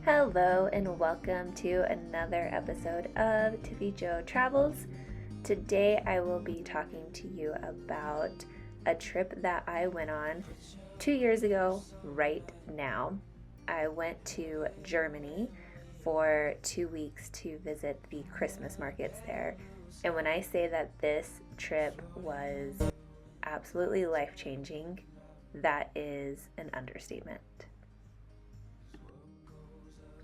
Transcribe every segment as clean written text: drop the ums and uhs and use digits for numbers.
Hello and welcome to another episode of Tiffy Joe Travels. Today I will be talking to you about a trip that I went on 2 years ago right now. I went to Germany for 2 weeks to visit the Christmas markets there. And when I say that this trip was absolutely life-changing, that is an understatement.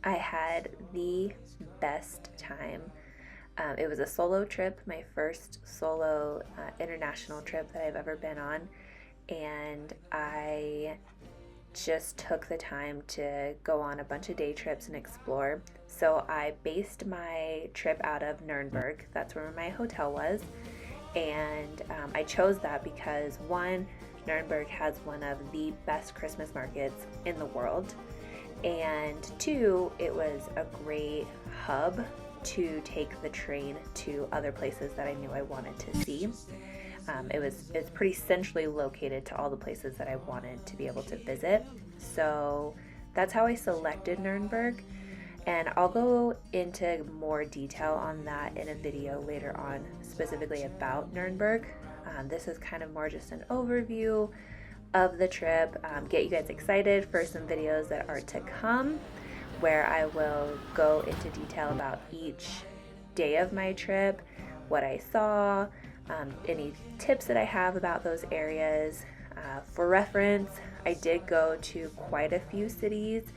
I had the best time. It was a solo trip, my first solo international trip that I've ever been on, and I just took the time to go on a bunch of day trips and explore. So I based my trip out of Nuremberg. That's where my hotel was, and I chose that because one, Nuremberg has one of the best Christmas markets in the world. And two, it was a great hub to take the train to other places that I knew I wanted to see. It's pretty centrally located to all the places that I wanted to be able to visit. So that's how I selected Nuremberg. And I'll go into more detail on that in a video later on, specifically about Nuremberg. This is kind of more just an overview of the trip, get you guys excited for some videos that are to come where I will go into detail about each day of my trip, what I saw, any tips that I have about those areas. For reference, I did go to quite a few cities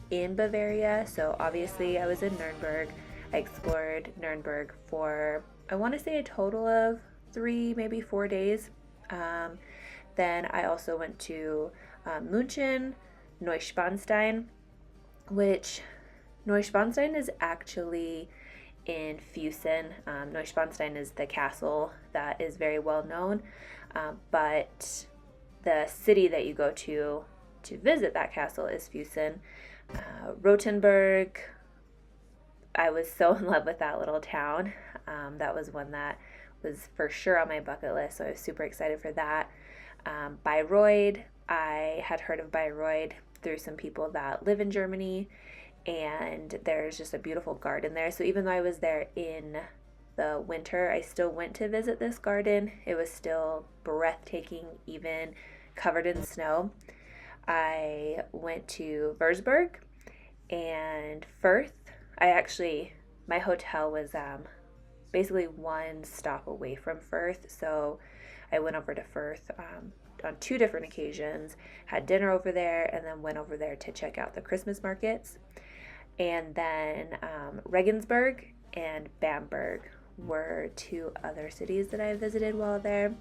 in Bavaria, so obviously I was in Nuremberg. I explored Nuremberg for, I want to say, a total of 3, maybe 4 days. Then I also went to München, Neuschwanstein, which Neuschwanstein is actually in Füssen. Neuschwanstein is the castle that is very well known, but the city that you go to visit that castle is Füssen. Rothenburg, I was so in love with that little town. That was one that was for sure on my bucket list, so I was super excited for that. Bayreuth, I had heard of Bayreuth through some people that live in Germany, and there's just a beautiful garden there. So even though I was there in the winter, I still went to visit this garden. It was still breathtaking, even covered in snow. I went to Würzburg and Fürth. My hotel was basically one stop away from Fürth, so I went over to Fürth on 2 different occasions, had dinner over there, and then went over there to check out the Christmas markets. And then Regensburg and Bamberg were 2 other cities that I visited while there.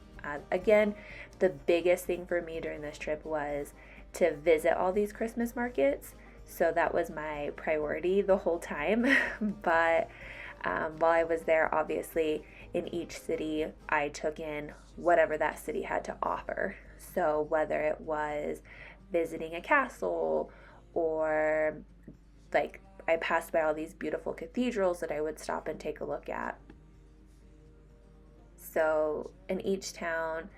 Again, the biggest thing for me during this trip was to visit all these Christmas markets, so that was my priority the whole time. But while I was there, obviously, in each city, I took in whatever that city had to offer. So whether it was visiting a castle or I passed by all these beautiful cathedrals that I would stop and take a look at. So in each town,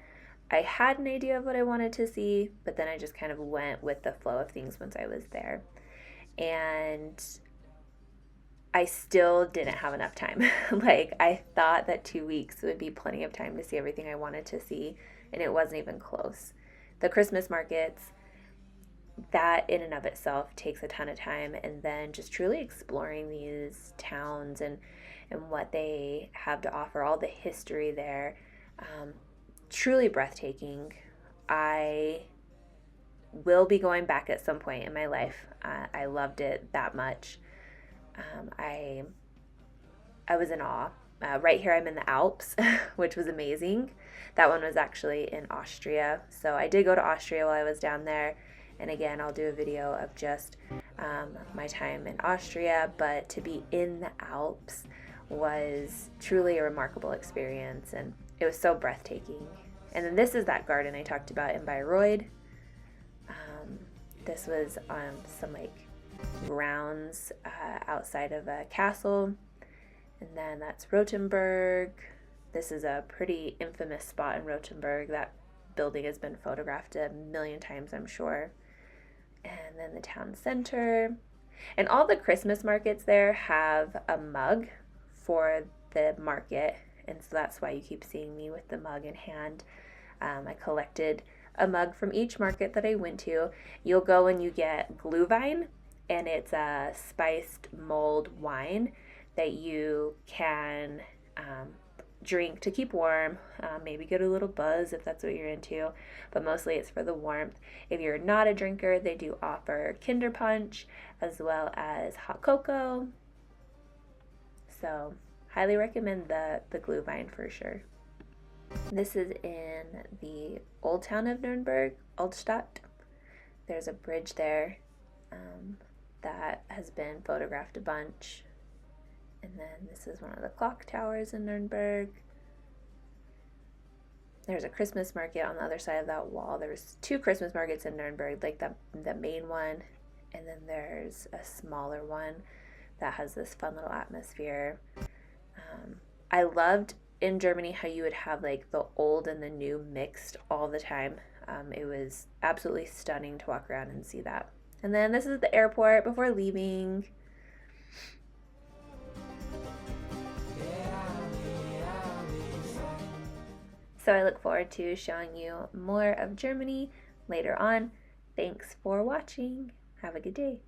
I had an idea of what I wanted to see, but then I just kind of went with the flow of things once I was there. And I still didn't have enough time. I thought that 2 weeks would be plenty of time to see everything I wanted to see, and it wasn't even close. The Christmas markets, that in and of itself takes a ton of time, and then just truly exploring these towns and what they have to offer, all the history there, truly breathtaking. I will be going back at some point in my life. I loved it that much. I was in awe. Right here I'm in the Alps, which was amazing. That one was actually in Austria. So I did go to Austria while I was down there. And again, I'll do a video of just my time in Austria. But to be in the Alps was truly a remarkable experience. And it was so breathtaking. And then this is that garden I talked about in Bayreuth. This was some grounds outside of a castle. And then that's Rothenburg. This is a pretty infamous spot in Rothenburg. That building has been photographed a million times, I'm sure. And then the town center. And all the Christmas markets there have a mug for the market, and so that's why you keep seeing me with the mug in hand. I collected a mug from each market that I went to. You'll go and you get Glühwein, and it's a spiced mulled wine that you can drink to keep warm, maybe get a little buzz if that's what you're into, but mostly it's for the warmth. If you're not a drinker, they do offer Kinder Punch as well as hot cocoa. So, highly recommend the Glühwein for sure. This is in the old town of Nuremberg, Altstadt. There's a bridge there that has been photographed a bunch. And then this is one of the clock towers in Nuremberg. There's a Christmas market on the other side of that wall. There's two Christmas markets in Nuremberg, like the main one, and then there's a smaller one that has this fun little atmosphere. I loved in Germany how you would have like the old and the new mixed all the time. It was absolutely stunning to walk around and see that. And then this is the airport before leaving. So I look forward to showing you more of Germany later on. Thanks for watching. Have a good day.